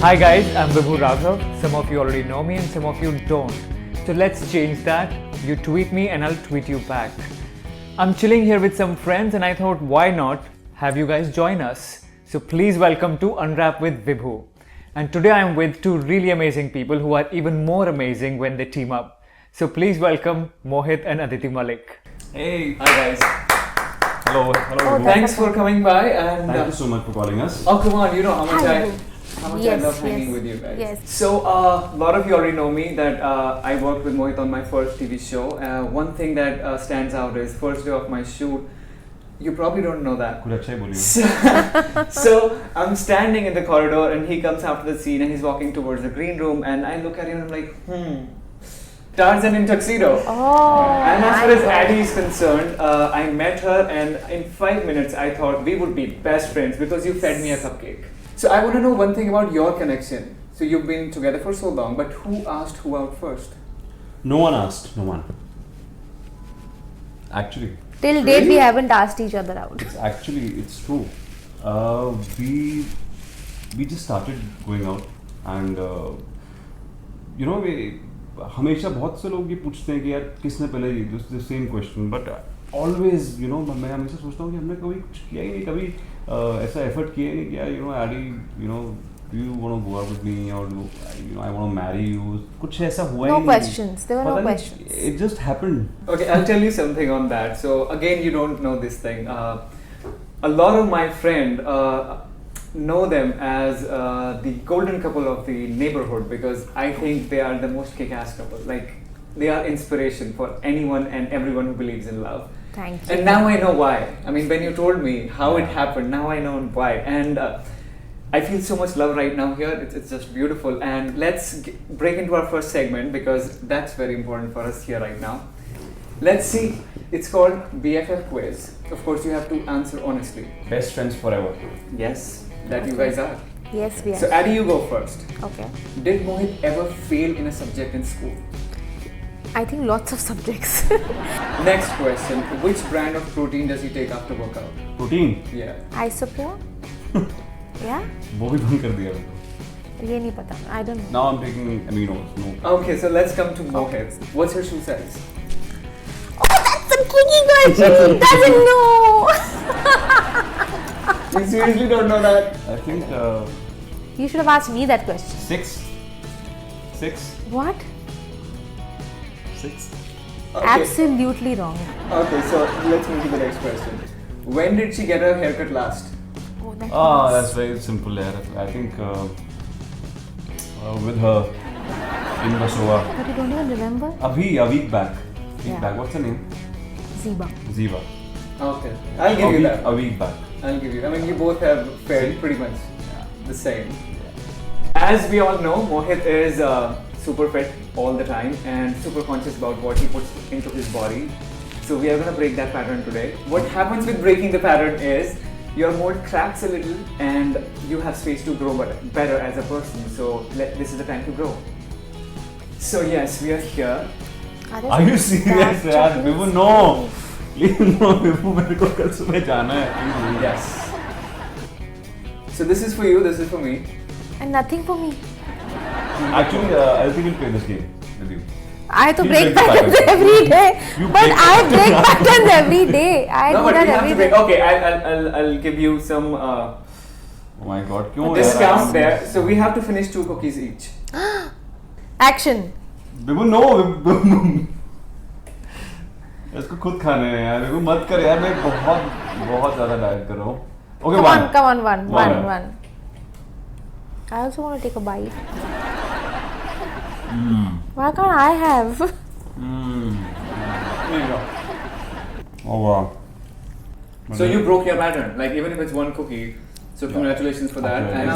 Hi guys, I'm Vibhu Raghav. Some of you already know me and some of you don't. So let's change that. You tweet me and I'll tweet you back. I'm chilling here with some friends and I thought why not have you guys join us. So please welcome to Unwrap with Vibhu. And today I'm with two really amazing people who are even more amazing when they team up. So please welcome Mohit and Aditi Malik. Hey. Hi guys. Hello. Hello. Thanks for coming by and Thank you so much for calling us. oh come on, you know how much Hi, I Vibhu. I love hanging with you guys. Yes. So a lot of you already know me that I worked with Mohit on my first TV show. One thing that stands out is first day of my shoot. You probably don't know that. कुछ अच्छा ही बोलिए. So I'm standing in the corridor and he comes after the scene and he's walking towards the green room and I look at him and I'm like, Tarzan in tuxedo. Oh. And as far as Addie is concerned, I met her and in 5 minutes I thought we would be best friends because you fed me a cupcake. So I want to know one thing about your connection. So you've been together for so long, but who asked who out first? No one asked. No one. Actually, Till date, we haven't asked each other out. it's true. We just started going out and you know we हमेशा बहुत से लोग ये पूछते हैं कि यार किसने पहले ये the same question, but always you know मैं हमेशा सोचता हूँ कि हमने कभी कुछ किया ही नहीं, कभी ऐसा effort किया ही नहीं कि you know Addy, you know, do you want to go out with me or do you know I want to marry you? कुछ ऐसा हुआ ही No नहीं. questions. There were no पता नहीं, questions. It just happened. Okay, I'll tell you something on that. So again, you don't know this thing. A lot of my friend know them as the golden couple of the neighborhood because I think they are the most kick-ass couple. Like they are inspiration for anyone and everyone who believes in love. Thank you. And now I know why. I mean, when you told me how it happened, now I know why. And I feel so much love right now here. It's just beautiful. And let's break into our first segment because that's very important for us here right now. Let's see. It's called BFF quiz. Of course, you have to answer honestly. Best friends forever. Yes, that you guys are. Yes, we are. So, Addy, you go first. Okay. Did Mohit ever fail in a subject in school? I think lots of subjects. Next question. Which brand of protein does he take after workout? Protein. Yeah. Isopure? Yeah? वो भी बंद कर दिया मैंने. ये नहीं पता. I don't know. Now I'm taking aminos. No. Okay, so let's come to Mohit. What's your shoe size? Oh, that's a tricky question. He doesn't know. You seriously don't know that? I think You should have asked me that question. 6. What? 6. Okay. Absolutely wrong. Okay, so let's move to the next question. When did she get her haircut last? Oh, that Ah, was- that's very simple. Yeah. I think with her in Basoa. But you don't even remember? A week back. Yeah. What's her name? Ziba. Ziva. Okay, I'll give you that. A week back. I'll give you. I mean, you both have fared pretty much the same. As we all know, Mohit is super fit all the time and super conscious about what he puts into his body. So we are gonna break that pattern today. What happens with breaking the pattern is your mold cracks a little and you have space to grow better as a person. So this is the time to grow. So yes, we are here. Are you serious? यार Vivu, no. Please no, Vivu, मेरे को कल सुबह जाना है. Yes. So this is for you. This is for me. And nothing for me. Actually, I think we'll play this game with you. I to You break break the patterns pattern. every day. You But break I break patterns every day. I No, do but that we have every to day. break. Okay, I'll give you some Oh my God, क्यों discount there. So we have to finish 2 cookies each. Action. Vivu, no. इसको खुद खाने हैं यार. Vivu, मत कर यार. मैं बहुत ज़्यादा डाइट कर रहा हूँ. Okay, Come on, one. One. I also want to take a bite. Why can't I have? There you go. Oh wow. So you broke your pattern, like even if it's 1 cookie. So congratulations for that. Okay. And